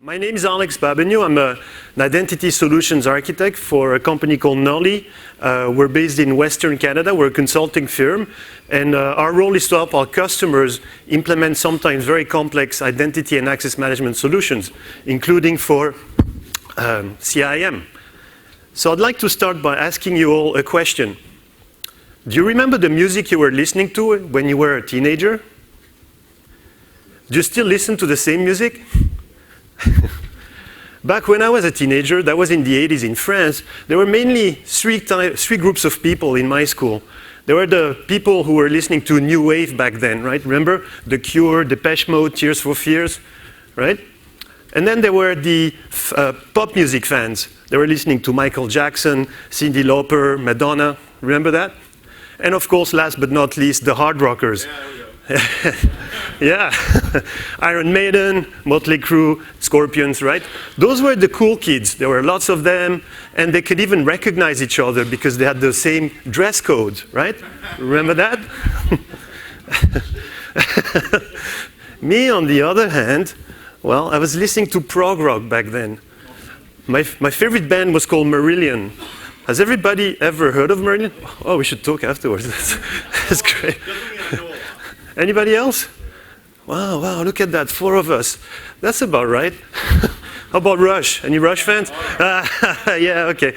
My name is Babeanu. I'm an identity solutions architect for a company called Nolly. We're based in Western Canada. We're a consulting firm. And our role is to help our customers implement sometimes very complex identity and access management solutions, including for CIAM. So I'd like to start by asking you all a question. Do you remember the music you were listening to when you were a teenager? Do you still listen to the same music? Back when I was a teenager, that was in the 80s in France, there were mainly three groups of people in my school. There were the people who were listening to New Wave back then, right? Remember? The Cure, Depeche Mode, Tears for Fears, right? And then there were the pop music fans. They were listening to Michael Jackson, Cyndi Lauper, Madonna. Remember that? And of course, last but not least, the hard rockers. Yeah, Iron Maiden, Motley Crue, Scorpions, right? Those were the cool kids. There were lots of them, and they could even recognize each other because they had the same dress code, right? Remember that? Me, on the other hand, well, I was listening to prog rock back then. My favorite band was called Marillion. Has everybody ever heard of Marillion? Oh, we should talk afterwards. That's great. Anybody else? Wow, look at that, 4 of us. That's about right. How about Rush? Any Rush fans? Yeah, okay.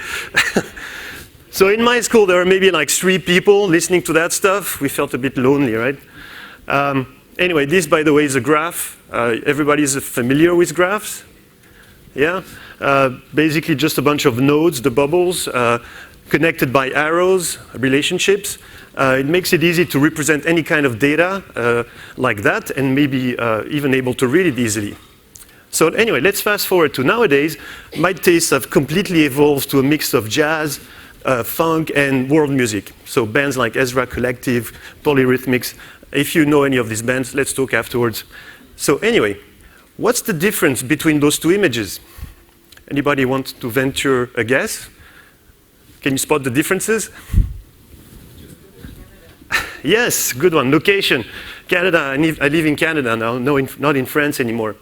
So in my school, there were maybe like 3 people listening to that stuff. We felt a bit lonely, right? Anyway, this, by the way, is a graph. Everybody's familiar with graphs? Yeah? Basically just a bunch of nodes, the bubbles, connected by arrows, relationships. It makes it easy to represent any kind of data like that, and maybe even able to read it easily. So anyway, let's fast forward to nowadays. My tastes have completely evolved to a mix of jazz, funk, and world music. So bands like Ezra Collective, Polyrhythmics. If you know any of these bands, let's talk afterwards. So anyway, what's the difference between those 2 images? Anybody want to venture a guess? Can you spot the differences? Yes, good one. Location. Canada. I live in Canada now, not in France anymore.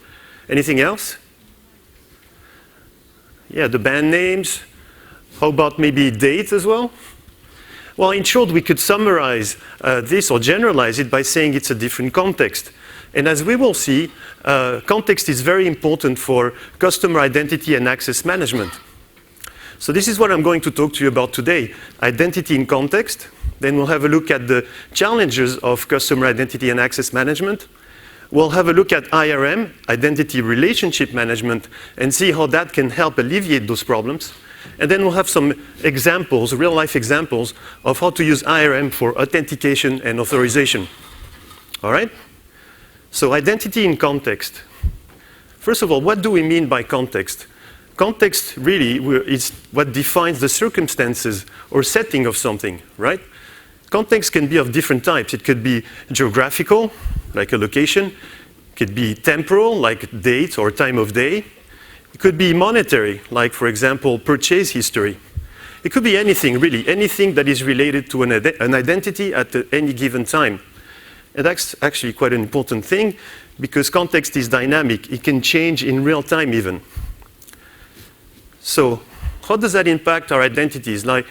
Anything else? Yeah, the band names. How about maybe date as well? Well, in short, we could summarize this or generalize it by saying it's a different context. And as we will see, context is very important for customer identity and access management. So this is what I'm going to talk to you about today, identity in context. Then we'll have a look at the challenges of customer identity and access management. We'll have a look at IRM, identity relationship management, and see how that can help alleviate those problems. And then we'll have some examples, real-life examples, of how to use IRM for authentication and authorization. All right? So identity in context. First of all, what do we mean by context? Context really is what defines the circumstances or setting of something, right? Context can be of different types. It could be geographical, like a location. It could be temporal, like date or time of day. It could be monetary, like, for example, purchase history. It could be anything, really, anything that is related to an identity at any given time. And that's actually quite an important thing because context is dynamic. It can change in real time even. So how does that impact our identities, like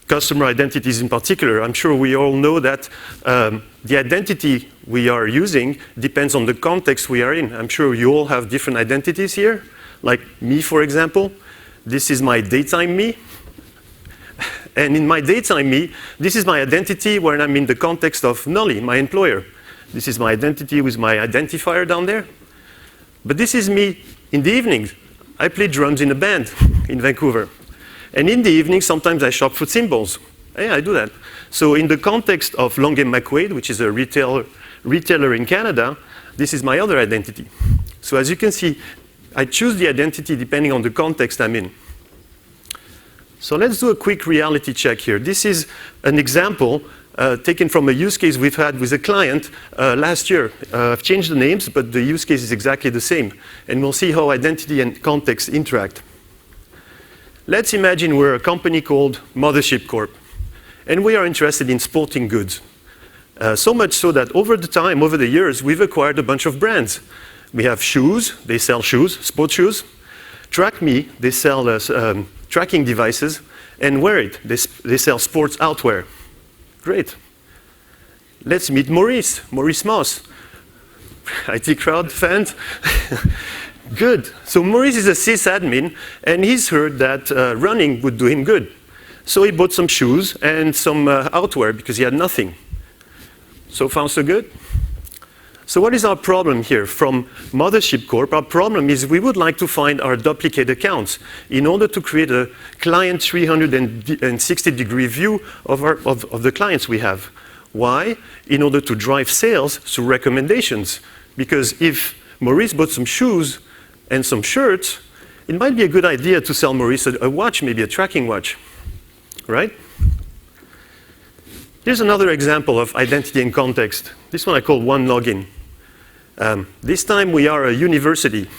customer identities in particular? I'm sure we all know that the identity we are using depends on the context we are in. I'm sure you all have different identities here, like me, for example. This is my daytime me. And in my daytime me, this is my identity when I'm in the context of Nolly, my employer. This is my identity with my identifier down there. But this is me in the evenings. I play drums in a band in Vancouver. And in the evening, sometimes I shop for cymbals. Yeah, I do that. So in the context of Long & McQuaid, which is a retailer in Canada, this is my other identity. So as you can see, I choose the identity depending on the context I'm in. So let's do a quick reality check here. This is an example taken from a use case we've had with a client last year. I've changed the names, but the use case is exactly the same. And we'll see how identity and context interact. Let's imagine we're a company called Mothership Corp. And we are interested in sporting goods. So much so that over the years, we've acquired a bunch of brands. We have shoes, they sell shoes, sports shoes. Track Me, they sell tracking devices. And Wear It, they sell sports outwear. Great. Let's meet Maurice Moss. IT crowd fans? Good. So Maurice is a sysadmin, and he's heard that running would do him good. So he bought some shoes and some outwear because he had nothing. So far, so good. So what is our problem here from Mothership Corp? Our problem is we would like to find our duplicate accounts in order to create a client 360-degree view of the clients we have. Why? In order to drive sales through recommendations. Because if Maurice bought some shoes and some shirts, it might be a good idea to sell Maurice a watch, maybe a tracking watch, right? Here's another example of identity in context. This one I call one login. This time we are a university.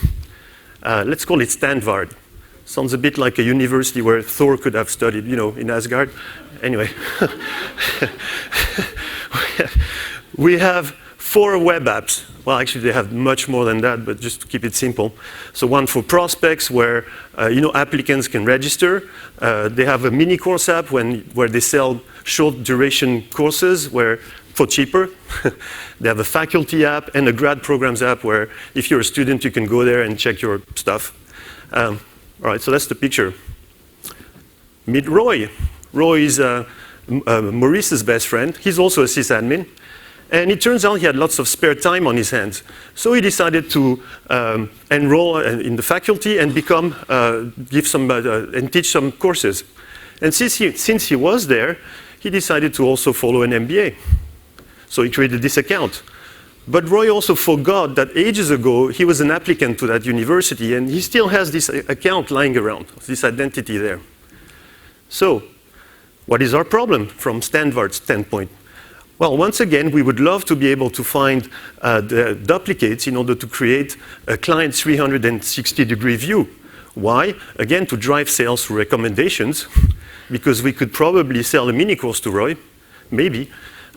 Let's call it Stanvard. Sounds a bit like a university where Thor could have studied, you know, in Asgard. Anyway. We have 4 web apps. Well, actually, they have much more than that, but just to keep it simple. So one for prospects where, you know, applicants can register. They have a mini course app where they sell short duration courses for cheaper. They have a faculty app and a grad programs app where if you're a student, you can go there and check your stuff. All right, so that's the picture. Meet Roy. Roy is Maurice's best friend. He's also a sysadmin. And it turns out he had lots of spare time on his hands. So he decided to enroll in the faculty and and teach some courses. And since he was there, he decided to also follow an MBA. So he created this account. But Roy also forgot that ages ago, he was an applicant to that university, and he still has this account lying around, this identity there. So what is our problem from Stanford's standpoint? Well, once again, we would love to be able to find the duplicates in order to create a client 360-degree view. Why? Again, to drive sales through recommendations, because we could probably sell a mini course to Roy, maybe.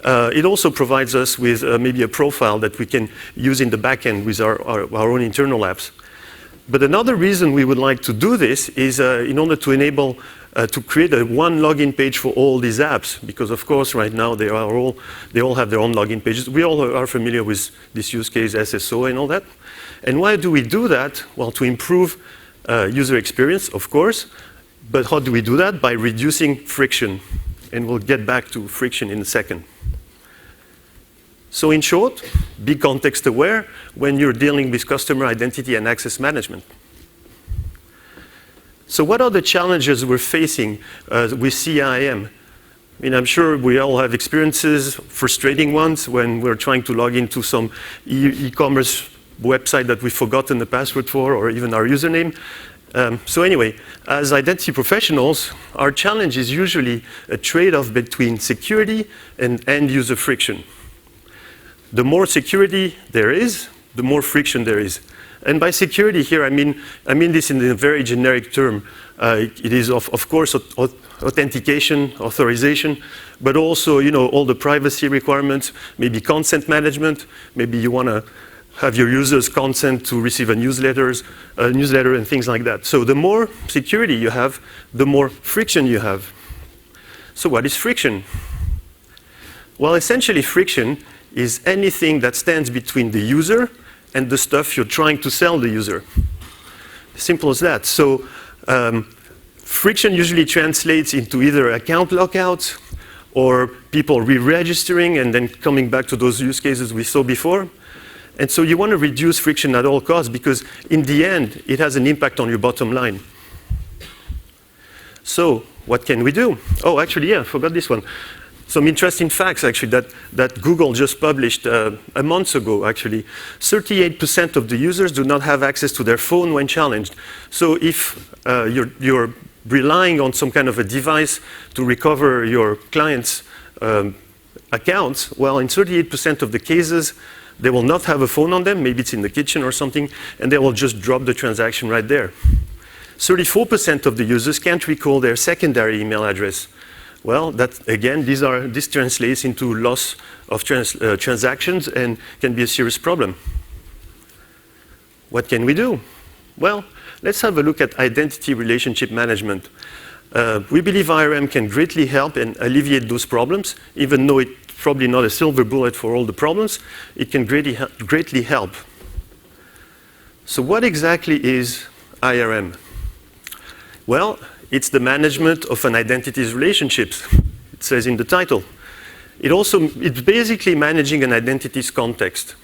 It also provides us with maybe a profile that we can use in the back end with our own internal apps. But another reason we would like to do this is in order to enable to create a one login page for all these apps, because of course right now they all have their own login pages. We all are familiar with this use case, SSO and all that. And why do we do that? Well, to improve user experience, of course. But how do we do that? By reducing friction. And we'll get back to friction in a second. So in short, be context aware when you're dealing with customer identity and access management. So what are the challenges we're facing with CIAM? I mean, I'm sure we all have experiences, frustrating ones, when we're trying to log into some e-commerce website that we've forgotten the password for, or even our username. So anyway, as identity professionals, our challenge is usually a trade-off between security and end-user friction. The more security there is, the more friction there is. And by security here, I mean this in a very generic term. It is, of course, authentication, authorization, but also, you know, all the privacy requirements, maybe consent management. Maybe you want to have your users consent to receive a newsletter and things like that. So the more security you have, the more friction you have. So what is friction? Well, essentially friction is anything that stands between the user and the stuff you're trying to sell the user. Simple as that. So friction usually translates into either account lockouts or people re-registering and then coming back to those use cases we saw before. And so you want to reduce friction at all costs because in the end, it has an impact on your bottom line. So what can we do? Oh, actually, yeah, I forgot this one. Some interesting facts, actually, that Google just published a month ago, actually. 38% of the users do not have access to their phone when challenged. So if you're relying on some kind of a device to recover your client's accounts, well, in 38% of the cases, they will not have a phone on them, maybe it's in the kitchen or something, and they will just drop the transaction right there. 34% of the users can't recall their secondary email address. Well, that, again, this translates into loss of transactions and can be a serious problem. What can we do? Well, let's have a look at identity relationship management. We believe IRM can greatly help and alleviate those problems, even though it's probably not a silver bullet for all the problems. It can greatly help. So what exactly is IRM? Well, it's the management of an identity's relationships. It says in the title. It's basically managing an identity's context.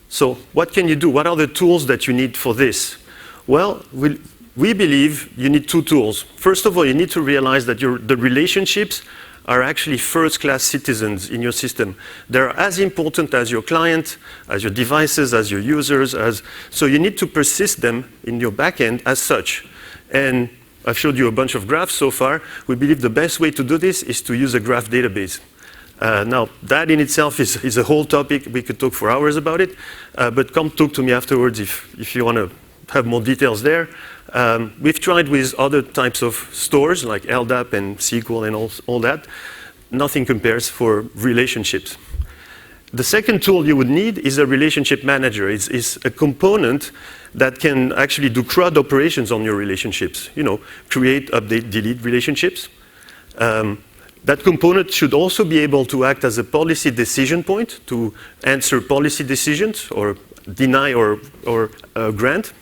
So what can you do? What are the tools that you need for this? Well, we believe you need two tools. First of all, you need to realize that the relationships are actually first-class citizens in your system. They're as important as your client, as your devices, as your users. So you need to persist them in your backend as such. And I've showed you a bunch of graphs so far. We believe the best way to do this is to use a graph database. Now, that in itself is a whole topic. We could talk for hours about it. But come talk to me afterwards if you want to have more details there. We've tried with other types of stores like LDAP and SQL and all that. Nothing compares for relationships. The second tool you would need is a relationship manager. It's a component that can actually do CRUD operations on your relationships. You know, create, update, delete relationships. That component should also be able to act as a policy decision point to answer policy decisions or deny or grant.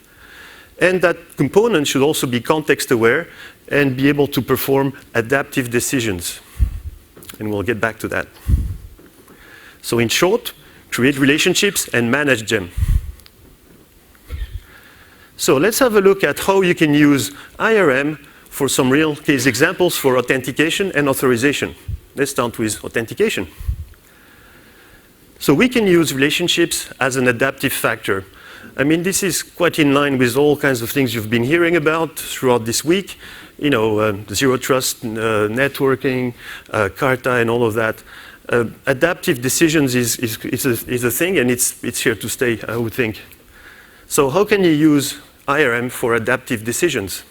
And that component should also be context aware and be able to perform adaptive decisions. And we'll get back to that. So in short, create relationships and manage them. So let's have a look at how you can use IRM for some real case examples for authentication and authorization. Let's start with authentication. So we can use relationships as an adaptive factor. I mean, this is quite in line with all kinds of things you've been hearing about throughout this week. You know, zero trust networking, Carta, and all of that. Adaptive decisions is a thing, and it's here to stay, I would think. So how can you use IRM for adaptive decisions?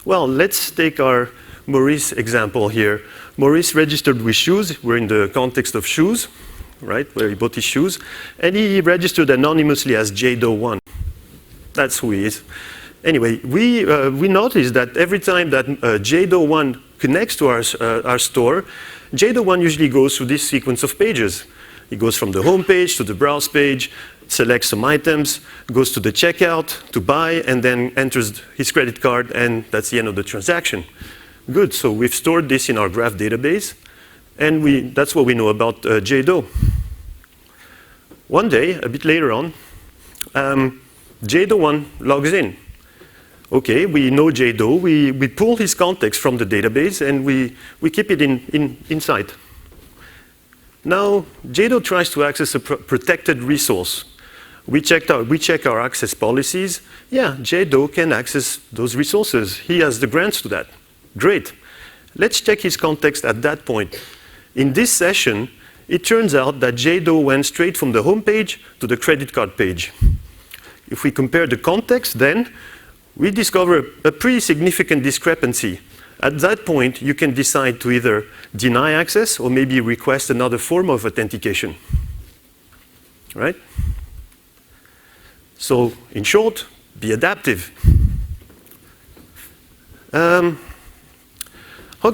Well, let's take our Maurice example here. Maurice registered with shoes. We're in the context of shoes, right, where he bought his shoes. And he registered anonymously as JDO1. That's who he is. Anyway, we noticed that every time that JDO1 connects to our store, JDO1 usually goes through this sequence of pages. It goes from the home page to the browse page, selects some items, goes to the checkout to buy, and then enters his credit card, and that's the end of the transaction. Good, so we've stored this in our graph database, and that's what we know about JDO. One day, a bit later on, JDO1 logs in. Okay, we know JDO, we pull his context from the database, and we keep it inside. Now, JDO tries to access a protected resource. We check our access policies. Yeah, JDO can access those resources. He has the grants to that. Great. Let's check his context at that point. In this session, it turns out that JDO went straight from the home page to the credit card page. If we compare the context, then we discover a pretty significant discrepancy. At that point, you can decide to either deny access or maybe request another form of authentication. Right? So, in short, be adaptive. How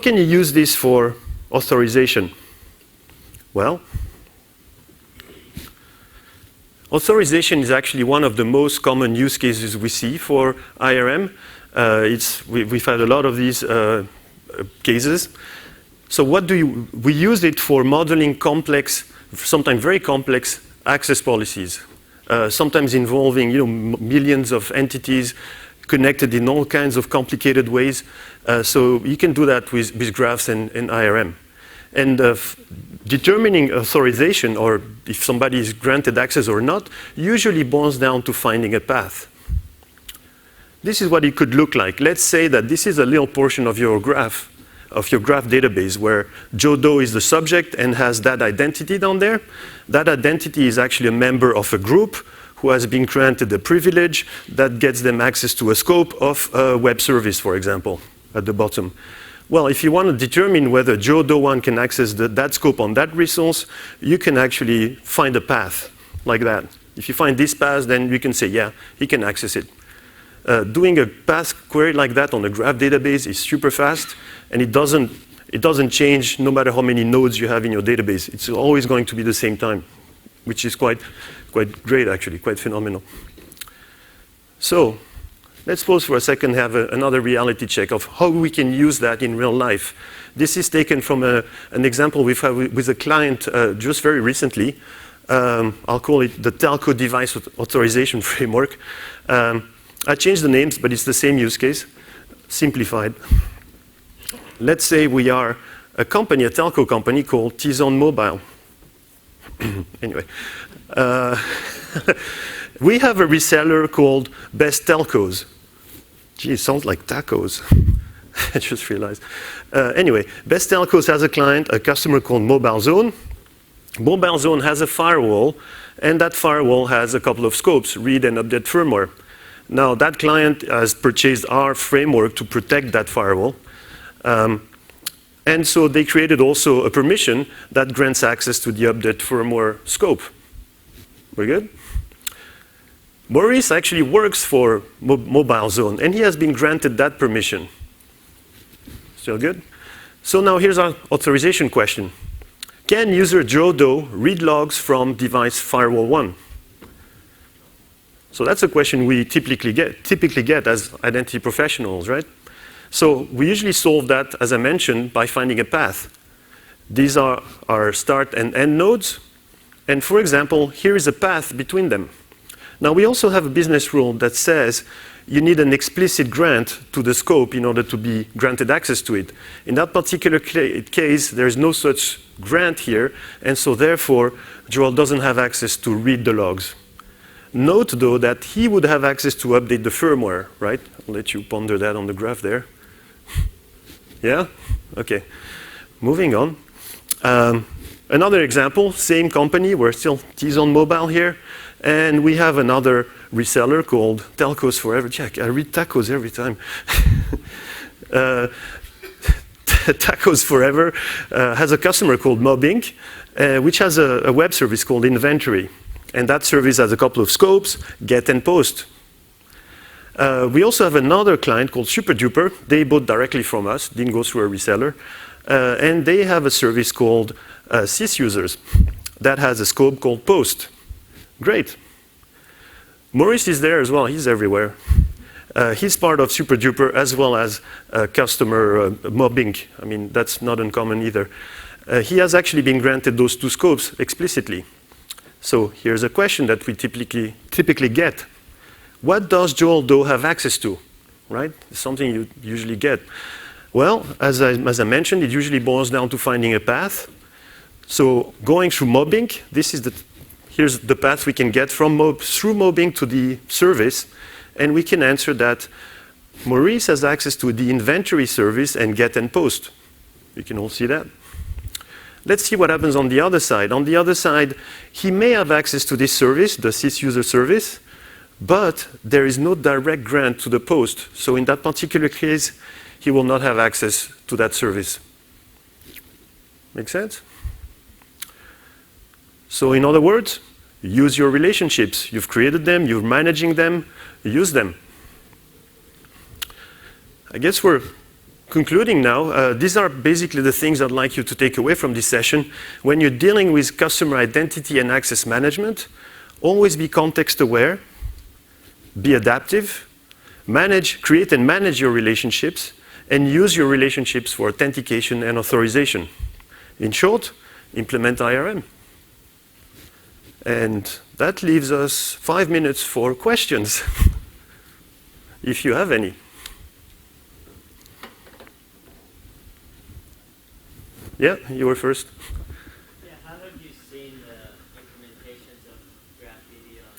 can you use this for authorization? Well, authorization is actually one of the most common use cases we see for IRM. We've had a lot of these cases. So we use it for modeling complex, sometimes very complex access policies, sometimes involving millions of entities connected in all kinds of complicated ways. So you can do that with graphs and IRM. And determining authorization, or if somebody is granted access or not, usually boils down to finding a path. This is what it could look like. Let's say that this is a little portion of your graph database where Joe Doe is the subject and has that identity down there. That identity is actually a member of a group who has been granted a privilege that gets them access to a scope of a web service, for example, at the bottom. Well, if you want to determine whether Joe Doe 1 can access that scope on that resource, you can actually find a path like that. If you find this path, then you can say, yeah, he can access it. Doing a path query like that on a graph database is super fast, and it doesn't change no matter how many nodes you have in your database. It's always going to be the same time, which is quite great, actually, quite phenomenal. So let's pause for a second and have another reality check of how we can use that in real life. This is taken from an example we've had with a client just very recently. I'll call it the Telco Device Authorization Framework. I changed the names, but it's the same use case, simplified. Let's say we are a company, a telco company called T-Zone Mobile. Anyway, we have a reseller called Best Telcos. Gee, it sounds like tacos. I just realized. Anyway, Best Telcos has a client, a customer called Mobile Zone. Mobile Zone has a firewall, and that firewall has a couple of scopes, read and update firmware. Now, that client has purchased our framework to protect that firewall. And so they created also a permission that grants access to the update firmware scope. We're good? Maurice actually works for Mobile Zone, and he has been granted that permission. Still good? So now here's our authorization question. Can user Joe Doe read logs from device firewall 1? So that's a question we typically get as identity professionals, right? So we usually solve that, as I mentioned, by finding a path. These are our start and end nodes. And for example, here is a path between them. Now we also have a business rule that says you need an explicit grant to the scope in order to be granted access to it. In that particular case, there is no such grant here, and so therefore, Joel doesn't have access to read the logs. Note, though, that he would have access to update the firmware, right? I'll let you ponder that on the graph there. Yeah? Okay. Moving on. Another example, same company, we're still T-Zone Mobile here, and we have another reseller called Telcos Forever. Check, I read tacos every time. Tacos Forever has a customer called Mob Inc., which has a web service called Inventory. And that service has a couple of scopes, get and post. We also have another client called SuperDuper. They bought directly from us, didn't go through a reseller. And they have a service called sysusers that has a scope called post. Great. Maurice is there as well. He's everywhere. He's part of SuperDuper as well as customer Mob Inc. I mean, that's not uncommon either. He has actually been granted those two scopes explicitly. So here's a question that we typically get. What does Joel Doe have access to? Right? It's something you usually get. Well, as I mentioned, it usually boils down to finding a path. So going through Mob Inc., here's the path we can get through Mob Inc. to the service, and we can answer that Maurice has access to the inventory service and get and post. You can all see that. Let's see what happens on the other side. On the other side, he may have access to this service, the sysuser service, but there is no direct grant to the post. So in that particular case, he will not have access to that service. Make sense? So in other words, use your relationships. You've created them, you're managing them, use them. I guess we're concluding now. These are basically the things I'd like you to take away from this session. When you're dealing with customer identity and access management, always be context aware, be adaptive, create and manage your relationships, and use your relationships for authentication and authorization. In short, implement IRM. And that leaves us 5 minutes for questions, if you have any. Yeah, you were first. Yeah, how have you seen the implementations of GraphDB on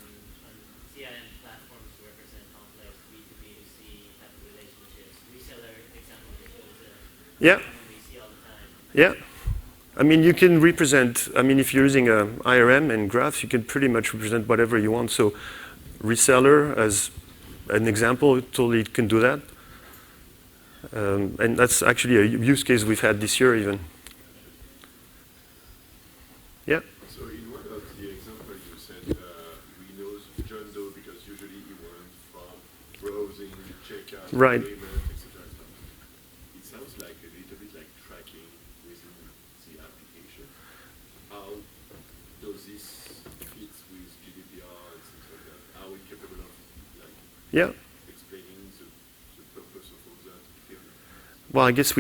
CIAM platforms to represent complex B2B2C type of relationships? Reseller example shows yeah. we see all the time. Yeah. I mean, you can represent, if you're using IRM and graphs, you can pretty much represent whatever you want. So reseller, as an example, totally can do that. And that's actually a use case we've had this year even. Yeah? So in one of the examples you said, we browsing, checkout, Right. payment, etc. It sounds like a little bit like tracking within the application. How does this fit with GDPR and things like that? Are we capable of like Yeah. explaining the purpose of all that here? Well, I guess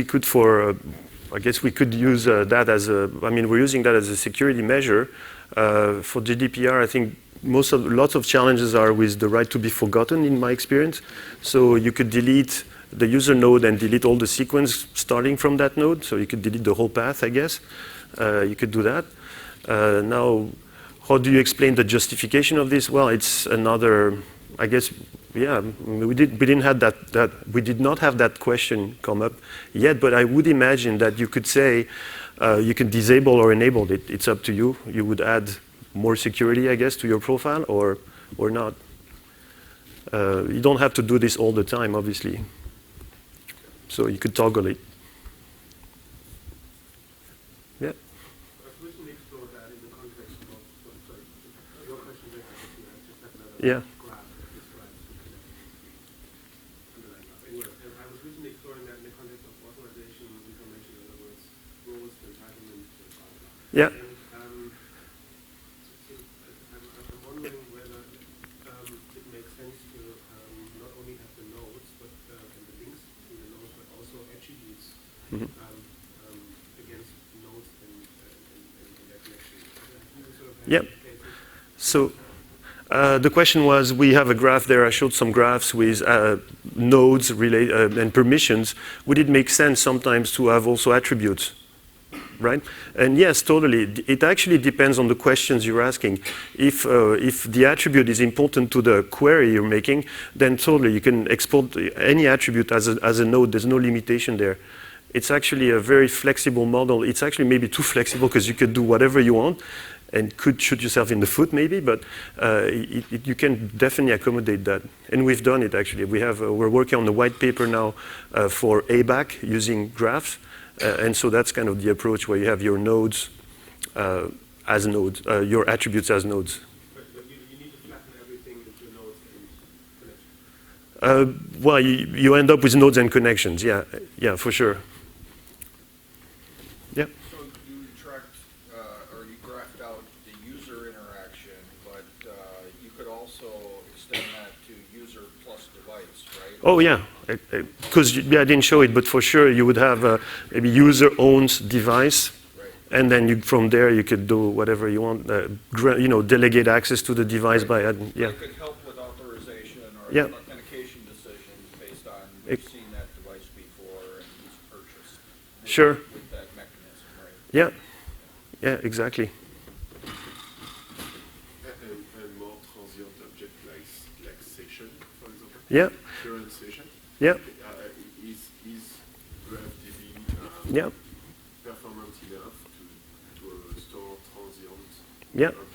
we could use that as a. I mean, we're using that as a security measure for GDPR. I think lots of challenges are with the right to be forgotten, in my experience. So you could delete the user node and delete all the sequence starting from that node. So you could delete the whole path, I guess. You could do that. Now, how do you explain the justification of this? Well, it's another. I guess. Yeah, we did not have that question come up yet, but I would imagine that you could say you can disable or enable it. It's up to you. You would add more security, I guess, to your profile or not. You don't have to do this all the time, obviously. So you could toggle it. Yeah. Yeah. Yeah. I'm wondering whether it makes sense to not only have the nodes, but and the links to the nodes, but also attributes against nodes and their connections. Yeah. So the question was, we have a graph there. I showed some graphs with nodes and permissions. Would it make sense sometimes to have also attributes? Right? And yes, totally. It actually depends on the questions you're asking. If the attribute is important to the query you're making, then totally you can export any attribute as a node. There's no limitation there. It's actually a very flexible model. It's actually maybe too flexible because you could do whatever you want and could shoot yourself in the foot maybe, but you can definitely accommodate that. And we've done it actually. We're working on the white paper now for ABAC using graphs. And so that's kind of the approach where you have your nodes as nodes, your attributes as nodes. But you need to flatten everything with your nodes and connections. Well, you end up with nodes and connections. Yeah, for sure. Yeah. So you tracked or you graphed out the user interaction, but you could also extend that to user plus device, right? Oh yeah. Because I didn't show it, but for sure you would have maybe user owns device, Right. and then from there you could do whatever you want. Delegate access to the device by adding. Yeah. It could help with authorization or Yeah. authentication decisions based on we've seen that device before and who's purchased. Sure. With that mechanism, right? Yeah. Yeah. Exactly. And more transient object like session, for example. Yeah. Current session. Yeah. Is GraphDB Yeah. performant enough to store transient Yeah. objects?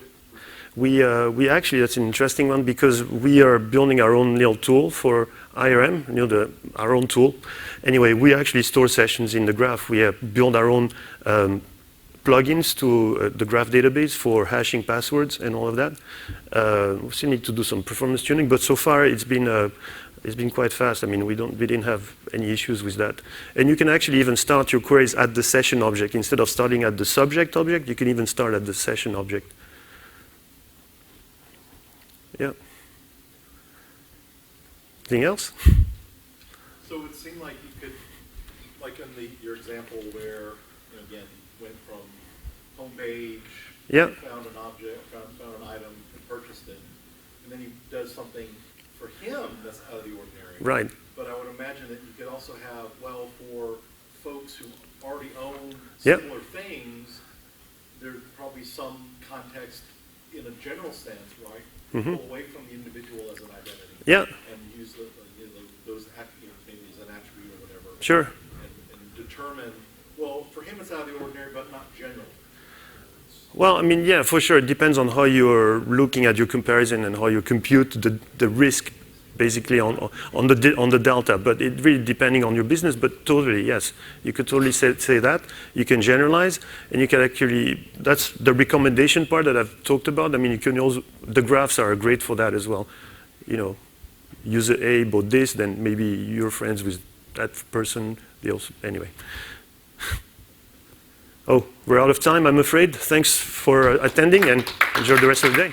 We actually, that's an interesting one because we are building our own little tool for IRM, our own tool. Anyway, we actually store sessions in the graph. We build our own plugins to the graph database for hashing passwords and all of that. We still need to do some performance tuning, but so far it's been quite fast. I mean, we didn't have any issues with that. And you can actually even start your queries at the session object. Instead of starting at the subject object, you can even start at the session object. Yeah. Anything else? So it would seem like you could, like in your example where, again, you went from homepage, Yeah. found an object, found an item, and purchased it, and then he does something for him that's out of the ordinary. Right. But I would imagine that you could also have, well, for folks who already own Yep. similar things, there's probably some context in a general sense, right? Mhm. Pull away from the individual as an identity. Yeah. And use those maybe as an attribute or whatever. Sure. And determine, well, for him it's out of the ordinary, but not general. Well, I mean, yeah, for sure. It depends on how you're looking at your comparison and how you compute the risk, basically on the delta. But it really depending on your business. But totally, yes, you could totally say that. You can generalize, and you can actually. That's the recommendation part that I've talked about. I mean, you can also the graphs are great for that as well. user A bought this, then maybe you're friends with that person. They also, anyway. Oh, we're out of time, I'm afraid. Thanks for attending and enjoy the rest of the day.